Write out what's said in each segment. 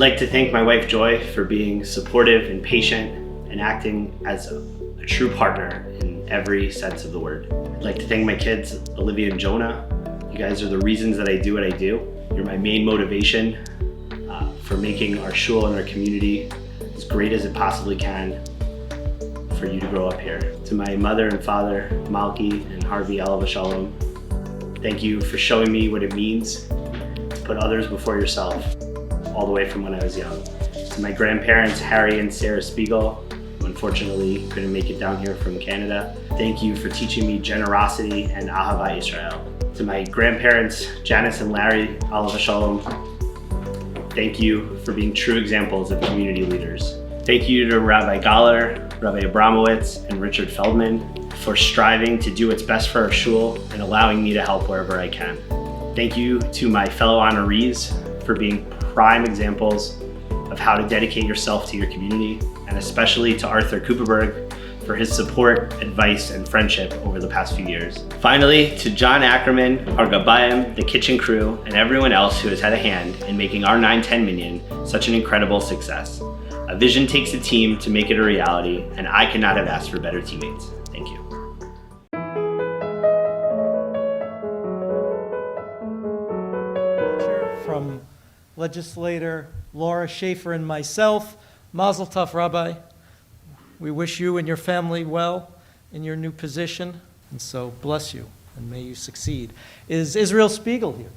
like to thank my wife Joy for being supportive and patient and acting as a true partner in every sense of the word. I'd like to thank my kids, Olivia and Jonah. You guys are the reasons that I do what I do. You're my main motivation for making our shul and our community as great as it possibly can for you to grow up here. To my mother and father, Malki and Harvey Alav Shalom, thank you for showing me what it means to put others before yourself, all the way from when I was young. To my grandparents, Harry and Sarah Szpigiel, who unfortunately couldn't make it down here from Canada, thank you for teaching me generosity and Ahava Israel. To my grandparents, Janice and Larry Alav Shalom, thank you for being true examples of community leaders. Thank you to Rabbi Galler, Rabbi Abramowitz, and Richard Feldman for striving to do what's best for our shul and allowing me to help wherever I can. Thank you to my fellow honorees for being prime examples of how to dedicate yourself to your community, and especially to Arthur Kuperberg for his support, advice, and friendship over the past few years. Finally, to John Ackerman, our Gabayim, the kitchen crew, and everyone else who has had a hand in making our 910 Minyan such an incredible success. A vision takes a team to make it a reality, and I could not have asked for better teammates. Thank you. From legislator Laura Schaefer and myself, Mazel Tov, Rabbi. We wish you and your family well in your new position, and so bless you, and may you succeed. Is Israel Szpigiel here?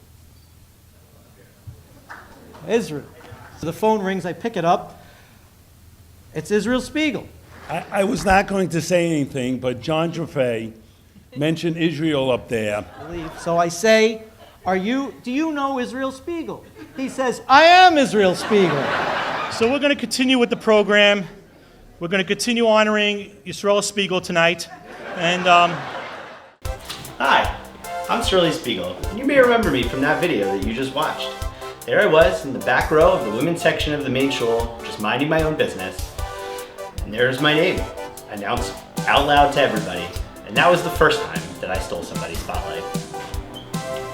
Israel. So the phone rings, I pick it up. It's Israel Szpigiel. I was not going to say anything, but John Jaffe mentioned Israel up there. So I say, do you know Israel Szpigiel? He says, I am Israel Szpigiel. So we're going to continue with the program. We're going to continue honoring Israel Szpigiel tonight. And Hi, I'm Sruli Szpigiel, and you may remember me from that video that you just watched. There I was in the back row of the women's section of the main shul, just minding my own business. And there's my name, announced out loud to everybody. And that was the first time that I stole somebody's spotlight.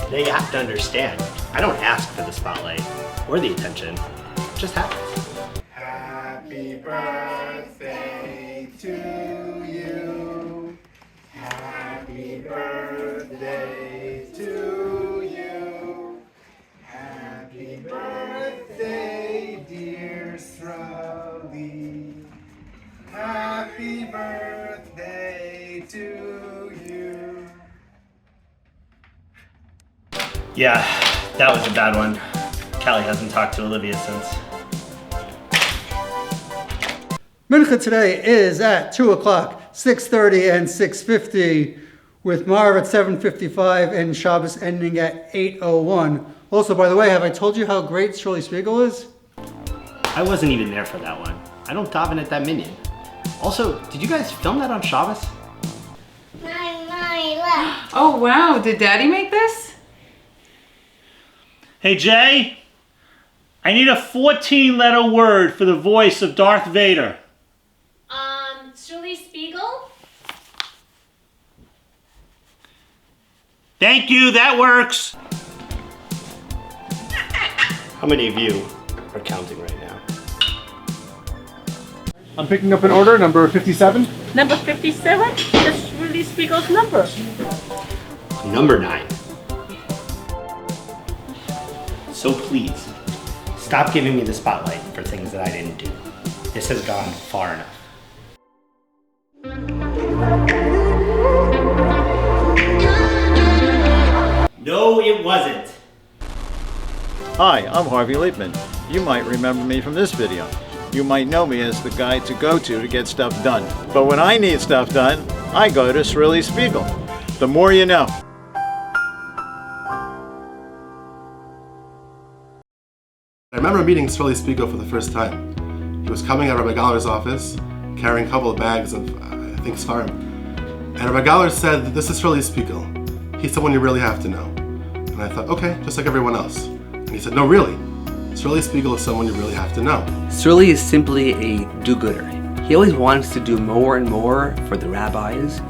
Today you have to understand, I don't ask for the spotlight or the attention, it just happens. Happy birthday to you. Happy birthday to you. Happy birthday, dear Sruli. Happy birthday to you. Yeah, that was a bad one. Callie hasn't talked to Olivia since. Mincha today is at 2 o'clock, 6:30 and 6:50, with Marv at 7:55 and Shabbos ending at 8:01. Also, by the way, have I told you how great Sruli Szpigiel is? I wasn't even there for that one. I don't daven at that minyan. Also, did you guys film that on Shabbos? Oh wow, did Daddy make this? hey, Jay, I need a 14-letter word for the voice of Darth Vader. Sruli Szpigiel? Thank you, that works. How many of you are counting right now? I'm picking up an order, number 57. Number 57? That's Sruli Szpigiel's number. Number 9. So please, stop giving me the spotlight for things that I didn't do. This has gone far enough. No, it wasn't. Hi, I'm Harvey Liebman. You might remember me from this video. You might know me as the guy to go to get stuff done. But when I need stuff done, I go to Sruli Szpigiel. The more you know. I remember meeting Sruli Szpigiel for the first time. He was coming out of Rabbi Galler's office, carrying a couple of bags of, I think, Sfarim. And Rabbi Galler said, "This is Sruli Szpigiel. He's someone you really have to know." And I thought, okay, just like everyone else. And he said, no, really. Sruli Szpigiel is someone you really have to know. Sruli is simply a do-gooder. He always wants to do more and more for the rabbis,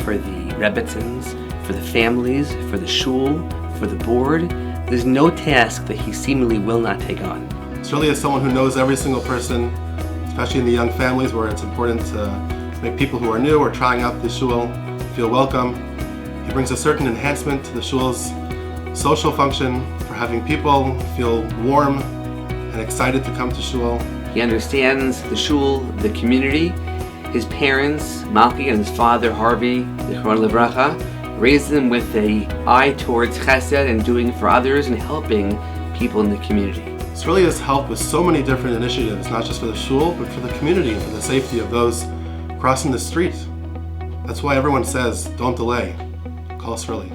for the rebbitzins, for the families, for the shul, for the board. There's no task that he seemingly will not take on. Sruli is someone who knows every single person, especially in the young families where it's important to make people who are new or trying out the shul feel welcome. He brings a certain enhancement to the shul's social function for having people feel warm and excited to come to shul. He understands the shul, the community. His parents, Malki and his father, Harvey, Zichrono Livracha, raised him with an eye towards chesed and doing for others and helping people in the community. Sruli has helped with so many different initiatives, not just for the shul, but for the community and for the safety of those crossing the street. That's why everyone says, don't delay, call Sruli.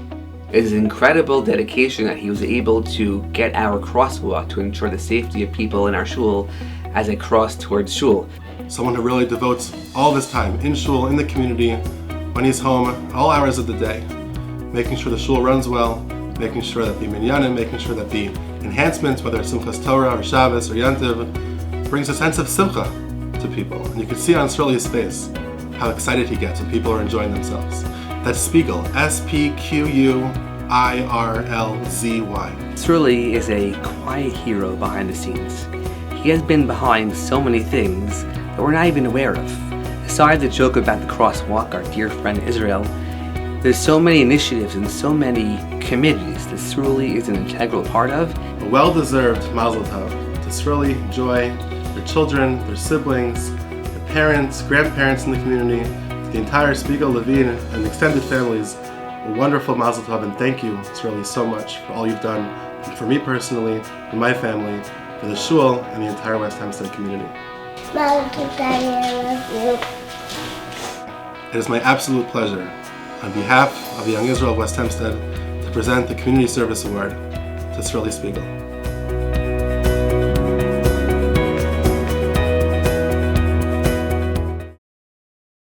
It is an incredible dedication that he was able to get our crosswalk to ensure the safety of people in our shul as they cross towards shul. Someone who really devotes all of his time in shul, in the community, when he's home, all hours of the day, making sure the shul runs well, making sure that the minyanim, making sure that the enhancements, whether it's Simchas Torah or Shabbos or Yantiv, brings a sense of simcha to people. And you can see on Sruli's face how excited he gets when people are enjoying themselves. That's Szpigiel, S-P-Q-U-I-R-L-Z-Y. Sruli is a quiet hero behind the scenes. He has been behind so many things that we're not even aware of. Aside the joke about the crosswalk, our dear friend Israel, there's so many initiatives and so many committees that Sruli is an integral part of. A well-deserved mazel tov to Sruli, Joy, their children, their siblings, their parents, grandparents in the community, to the entire Szpigiel, Levine, and extended families. A wonderful mazel tov, and thank you, Sruli, so much for all you've done, and for me personally, for my family, for the shul, and the entire West Hempstead community. Mazel tov, Daddy, I love you. It is my absolute pleasure, on behalf of the Young Israel of West Hempstead, to present the Community Service Award to Sruli Szpigiel.